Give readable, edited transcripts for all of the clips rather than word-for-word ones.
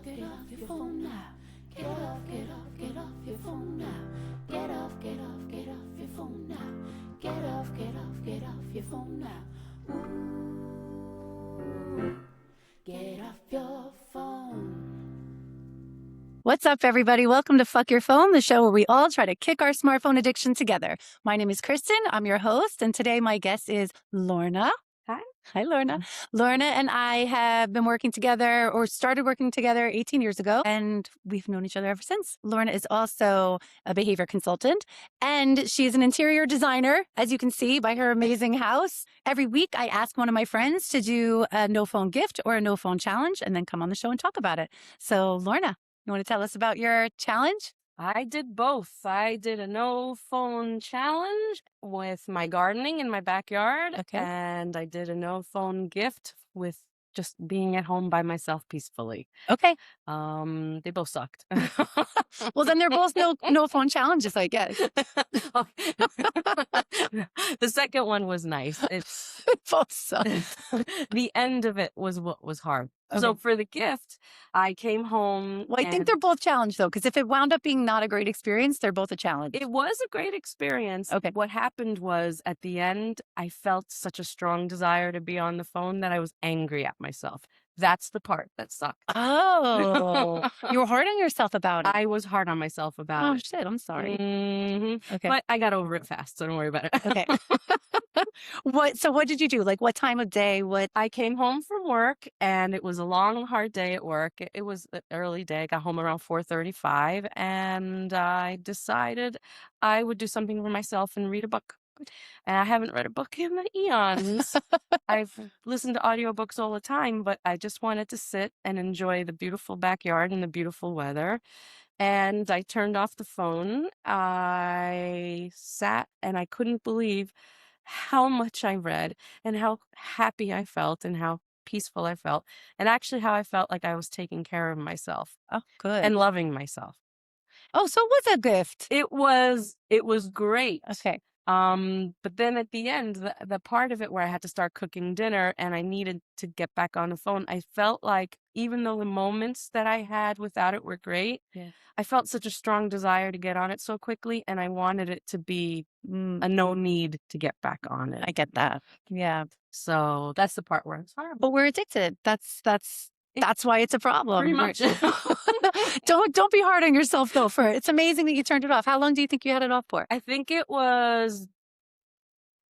get off your phone now. Get off your phone now. Get off your phone now. Get off your phone now. Ooh, get off your phone. What's up, everybody? Welcome to Fuck Your Phone, the show where we all try to kick our smartphone addiction together. My name is Kristen. I'm your host, and today my guest is Lorna. Hi. Hi, Lorna. Lorna and I have been working together, or started working together 18 years ago, and we've known each other ever since. Lorna is also a behavior consultant, and she's an interior designer, as you can see by her amazing house. Every week, I ask one of my friends to do a no-phone gift or a no-phone challenge, and then come on the show and talk about it. So, Lorna, you want to tell us about your challenge? I did both. I did a no phone challenge with my gardening in my backyard. Okay. And I did a no phone gift with just being at home by myself peacefully. Okay. They both sucked. Well, then they're both no phone challenges, I guess. The second one was nice. It's both sucked. the end of it was what was hard. Okay. So for the gift, I came home. Well, I think they're both challenge, though, because if it wound up being not a great experience, they're both a challenge. It was a great experience. Okay. What happened was at the end, I felt such a strong desire to be on the phone that I was angry at myself. That's the part that sucked. Oh, you were hard on yourself about it. I was hard on myself about it. Oh, shit. I'm sorry. Mm-hmm. Okay. But I got over it fast, so don't worry about it. Okay. So what did you do? Like, what time of day? I came home from work, and it was a long, hard day at work. It was an early day. I got home around 4:35, and I decided I would do something for myself and read a book. And I haven't read a book in eons. I've listened to audiobooks all the time, but I just wanted to sit and enjoy the beautiful backyard and the beautiful weather. And I turned off the phone. I sat and I couldn't believe how much I read and how happy I felt and how peaceful I felt. And actually how I felt like I was taking care of myself Oh, good. and loving myself. Oh, so it was a gift. It was great. Okay. But then at the end, the part of it where I had to start cooking dinner and I needed to get back on the phone, I felt like even though the moments that I had without it were great, Yeah. I felt such a strong desire to get on it so quickly, and I wanted it to be a no need to get back on it. I get that. Yeah. So that's the part where it's horrible. But we're addicted. That's why it's a problem. Pretty much. Don't be hard on yourself though. It's amazing that you turned it off. How long do you think you had it off for? I think it was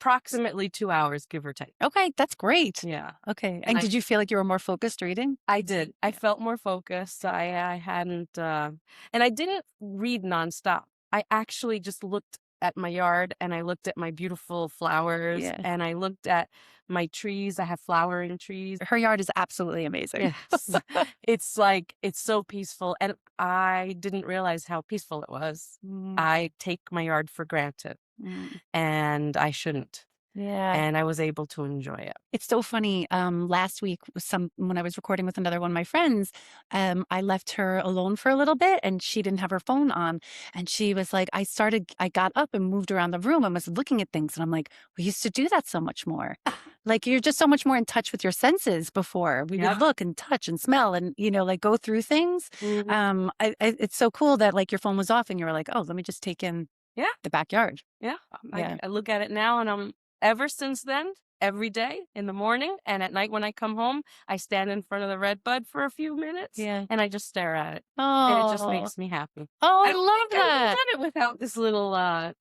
approximately 2 hours, give or take. Okay, that's great. Yeah. Okay. And did you feel like you were more focused reading? I did. I felt more focused. I hadn't, and I didn't read nonstop. I actually just looked at my yard and I looked at my beautiful flowers and I looked at my trees. I have flowering trees. Her yard is absolutely amazing. Yes. It's so peaceful. And I didn't realize how peaceful it was. I take my yard for granted and I shouldn't. Yeah. And I was able to enjoy it. It's so funny. Last week, when I was recording with another one of my friends, I left her alone for a little bit and she didn't have her phone on. And she was like, I got up and moved around the room and was looking at things. And I'm like, we used to do that so much more. Like, you're just so much more in touch with your senses before. We would look and touch and smell and, like go through things. It's so cool that like your phone was off and you were like, oh, let me just take in the backyard. Yeah. I look at it now and ever since then, every day in the morning and at night when I come home, I stand in front of the red bud for a few minutes and I just stare at it. Oh. And it just makes me happy. Oh, I love that. I haven't done it without this little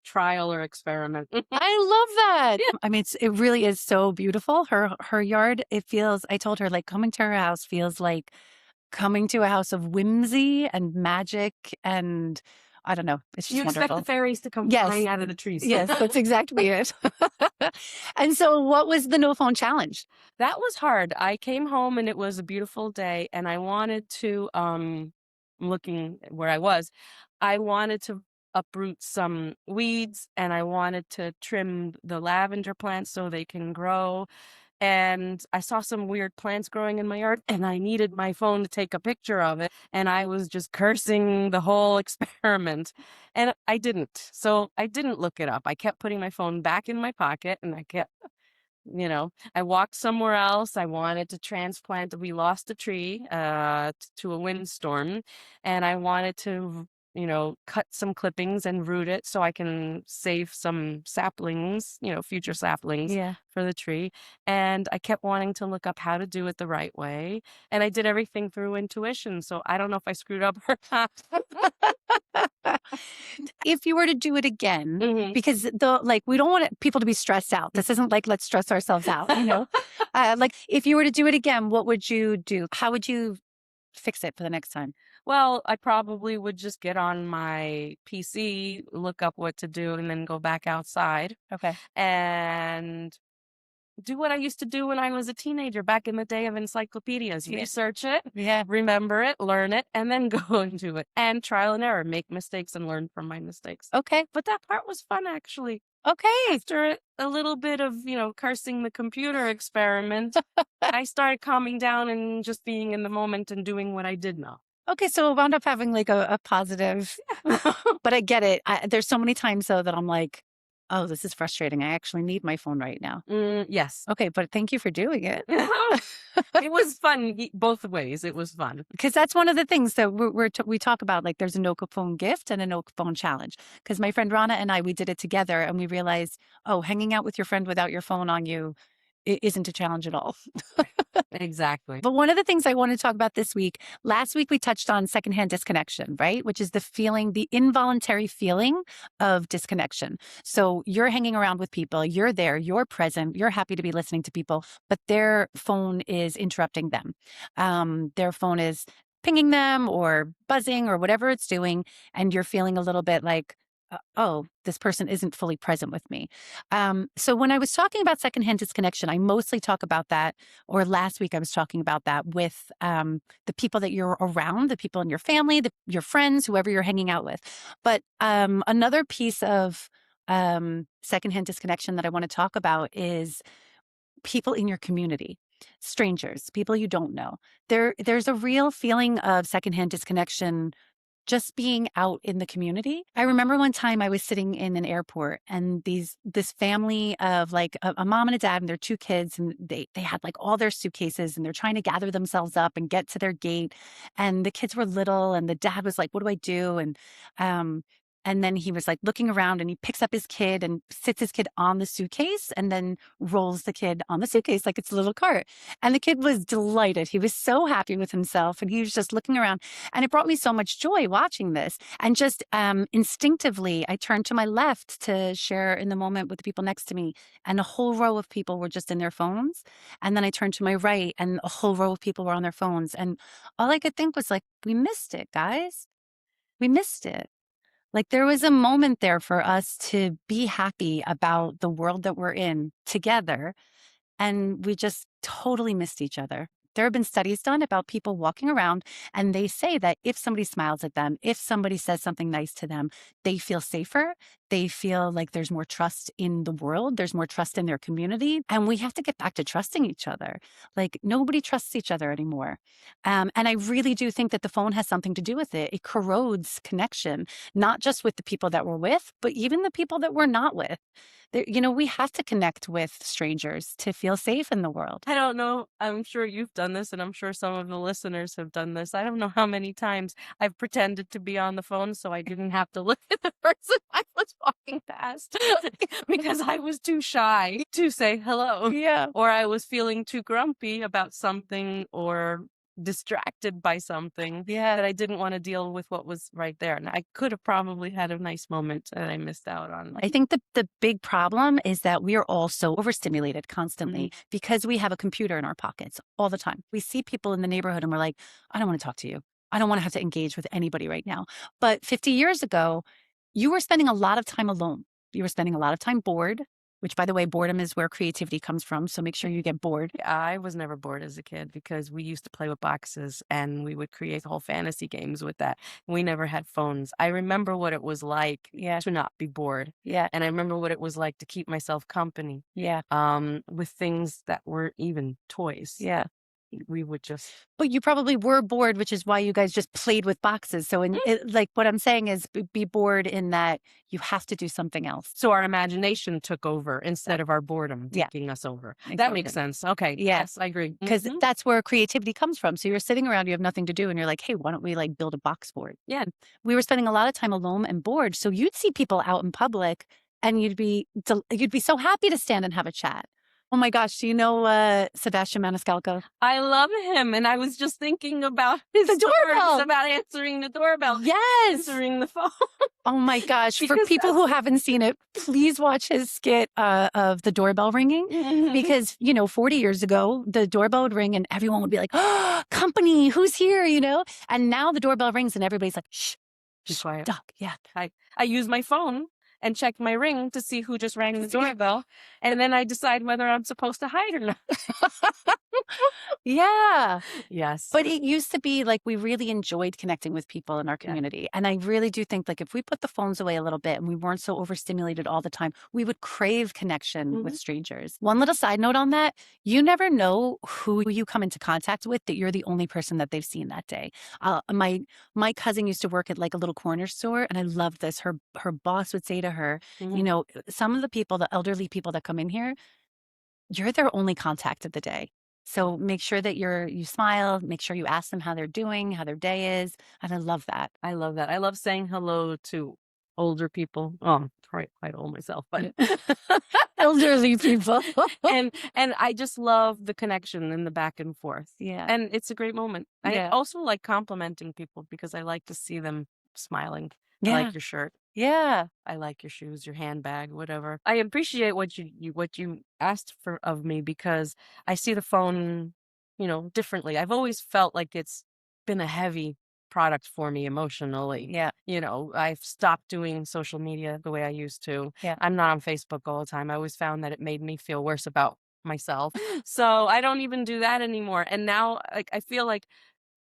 trial or experiment. I love that. Yeah. I mean, it really is so beautiful. Her yard, I told her, like, coming to her house feels like coming to a house of whimsy and magic and I don't know. It's just you wonderful. Expect the fairies to come flying out of the trees. Yes, that's exactly it. And so what was the no phone challenge? That was hard. I came home and it was a beautiful day and I wanted to, looking where I wanted to uproot some weeds and I wanted to trim the lavender plants so they can grow. And I saw some weird plants growing in my yard and I needed my phone to take a picture of it. And I was just cursing the whole experiment and I didn't. So I didn't look it up. I kept putting my phone back in my pocket and I kept I walked somewhere else. I wanted to transplant. We lost a tree to a windstorm, and I wanted to, cut some clippings and root it so I can save some saplings, future saplings Yeah. for the tree. And I kept wanting to look up how to do it the right way. And I did everything through intuition. So I don't know if I screwed up or not. If you were to do it again, Mhm. because we don't want people to be stressed out. This isn't like, let's stress ourselves out, you know? Like, if you were to do it again, what would you do? How would you fix it for the next time? Well, I probably would just get on my PC, look up what to do, and then go back outside Okay. and do what I used to do when I was a teenager back in the day of encyclopedias. Yeah. Research it, Yeah. remember it, learn it, and then go into it. And trial and error, make mistakes and learn from my mistakes. Okay. But that part was fun, actually. Okay. After a little bit of, cursing the computer experiment, I started calming down and just being in the moment and doing what I did know. Okay. So it wound up having like a positive, but I get it. There's so many times though that I'm like, oh, this is frustrating. I actually need my phone right now. Yes. Okay. But thank you for doing it. It was fun both ways. It was fun. Because that's one of the things that we talk about. Like, there's a no phone gift and a no phone challenge. Because my friend Rana and I, we did it together, and we realized, oh, hanging out with your friend without your phone on you isn't a challenge at all. Right. Exactly. But one of the things I want to talk about this week, last week we touched on secondhand disconnection, right? Which is the feeling, the involuntary feeling of disconnection. So you're hanging around with people, you're there, you're present, you're happy to be listening to people, but their phone is interrupting them. Their phone is pinging them or buzzing or whatever it's doing. And you're feeling a little bit like, oh, this person isn't fully present with me. So when I was talking about secondhand disconnection, I mostly talk about that, or last week I was talking about that with the people that you're around, the people in your family, your friends, whoever you're hanging out with. But another piece of secondhand disconnection that I want to talk about is people in your community, strangers, people you don't know. There's a real feeling of secondhand disconnection just being out in the community. I remember one time I was sitting in an airport and this family of like a mom and a dad and their two kids, and they had like all their suitcases and they're trying to gather themselves up and get to their gate. And the kids were little and the dad was like, "What do I do?" Um and then he was like looking around and he picks up his kid and sits his kid on the suitcase and then rolls the kid on the suitcase like it's a little cart. And the kid was delighted. He was so happy with himself and he was just looking around, and it brought me so much joy watching this. And just instinctively, I turned to my left to share in the moment with the people next to me. And a whole row of people were just in their phones. And then I turned to my right, and a whole row of people were on their phones. And all I could think was like, we missed it, guys. We missed it. Like, there was a moment there for us to be happy about the world that we're in together, and we just totally missed each other. There have been studies done about people walking around, and they say that if somebody smiles at them, if somebody says something nice to them, they feel safer. They feel like there's more trust in the world, there's more trust in their community. And we have to get back to trusting each other. Like, nobody trusts each other anymore. And I really do think that the phone has something to do with it. It corrodes connection, not just with the people that we're with, but even the people that we're not with. We have to connect with strangers to feel safe in the world. I don't know. I'm sure you've done this, and I'm sure some of the listeners have done this. I don't know how many times I've pretended to be on the phone so I didn't have to look at the person I was walking past because I was too shy to say hello, Yeah. or I was feeling too grumpy about something or distracted by something Yeah. that I didn't want to deal with what was right there. And I could have probably had a nice moment that I missed out on. I think the big problem is that we are all so overstimulated constantly because we have a computer in our pockets all the time. We see people in the neighborhood and we're like, I don't want to talk to you. I don't want to have to engage with anybody right now. But 50 years ago, you were spending a lot of time alone. You were spending a lot of time bored, which, by the way, boredom is where creativity comes from. So make sure you get bored. Yeah, I was never bored as a kid because we used to play with boxes and we would create whole fantasy games with that. We never had phones. I remember what it was like Yeah. to not be bored. Yeah. And I remember what it was like to keep myself company Yeah. with things that were even toys. Yeah. we would just But you probably were bored, which is why you guys just played with boxes. So, like what I'm saying is, be bored in that you have to do something else. so our imagination took over instead of our boredom Yeah, taking us over. That makes exactly. sense. Okay. Yeah, Yes, I agree. because that's where creativity comes from. So you're sitting around, you have nothing to do, and you're like, hey, why don't we like build a box board? Yeah. We were spending a lot of time alone and bored. So you'd see people out in public, and you'd be so happy to stand and have a chat. Oh my gosh, do you know Sebastian Maniscalco? I love him, and I was just thinking about his The stories doorbell. about answering the doorbell, Yes. answering the phone. Oh my gosh. For Because people who haven't seen it, please watch his skit of the doorbell ringing. Because, 40 years ago, the doorbell would ring and everyone would be like, oh, company, who's here, And now the doorbell rings and everybody's like, shh, Be shh, quiet. duck. Yeah. I use my phone and check my ring to see who just rang the doorbell, and then I decide whether I'm supposed to hide or not. Yeah. Yes. But it used to be like we really enjoyed connecting with people in our community. And I really do think like if we put the phones away a little bit and we weren't so overstimulated all the time, we would crave connection with strangers. One little side note on that, you never know who you come into contact with that you're the only person that they've seen that day. My cousin used to work at like a little corner store, and I loved this. Her boss would say to her, some of the people, the elderly people that come in here, you're their only contact of the day. So make sure that you smile, make sure you ask them how they're doing, how their day is. And I love that. I love that. I love saying hello to older people. Oh, I'm quite old myself, but Elderly people. and I just love the connection and the back and forth. Yeah. And it's a great moment. I Yeah. also like complimenting people because I like to see them smiling. I Yeah. like your shirt. Yeah. I like your shoes, your handbag, whatever. I appreciate what you asked for of me because I see the phone, differently. I've always felt like it's been a heavy product for me emotionally. Yeah. I've stopped doing social media the way I used to. Yeah. I'm not on Facebook all the time. I always found that it made me feel worse about myself. So I don't even do that anymore. And now I feel like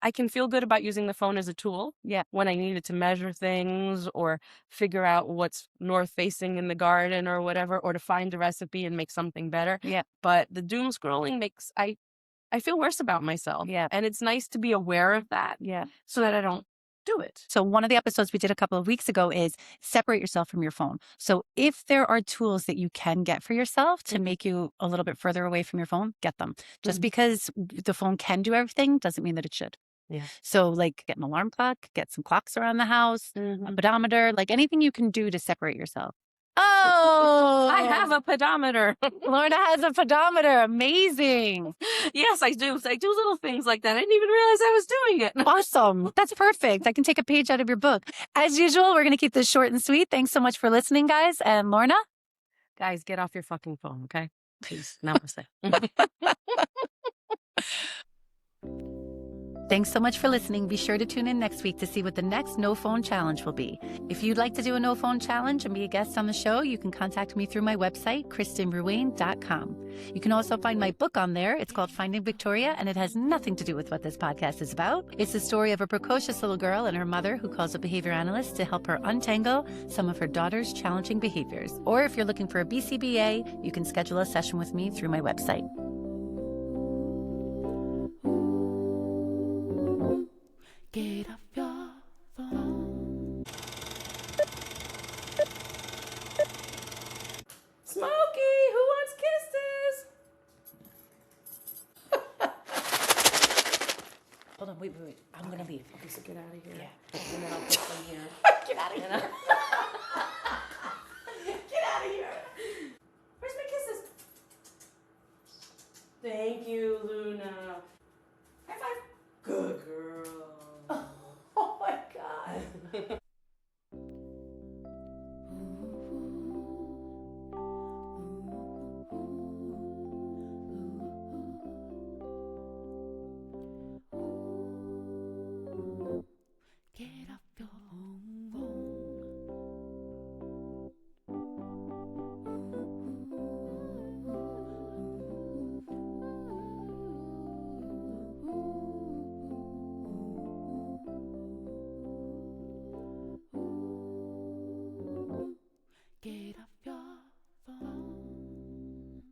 I can feel good about using the phone as a tool. Yeah. When I needed to measure things or figure out what's north facing in the garden or whatever, or to find a recipe and make something better. Yeah. But the doom scrolling makes I feel worse about myself. Yeah. And it's nice to be aware of that. Yeah. So that I don't do it. So one of the episodes we did a couple of weeks ago is separate yourself from your phone. So if there are tools that you can get for yourself to make you a little bit further away from your phone, get them. Just because the phone can do everything doesn't mean that it should. Yeah. So like get an alarm clock, get some clocks around the house, a pedometer, like anything you can do to separate yourself. Oh, I have a pedometer. Lorna has a pedometer. Amazing. Yes, I do. I do little things like that. I didn't even realize I was doing it. Awesome. That's perfect. I can take a page out of your book. As usual, we're going to keep this short and sweet. Thanks so much for listening, guys. And Lorna? Guys, get off your fucking phone, okay? Please. Namaste. Thanks so much for listening. Be sure to tune in next week to see what the next No Phone Challenge will be. If you'd like to do a No Phone Challenge and be a guest on the show, you can contact me through my website, KristenRuane.com. You can also find my book on there. It's called Finding Victoria, and it has nothing to do with what this podcast is about. It's the story of a precocious little girl and her mother who calls a behavior analyst to help her untangle some of her daughter's challenging behaviors. Or if you're looking for a BCBA, you can schedule a session with me through my website. Get off your phone. Smokey, who wants kisses? Hold on, wait. I'm going to leave. Okay, so get out of here. Yeah. And then I'll put some here. Get out of here. Get out of here. Where's my kisses? Thank you, Luna.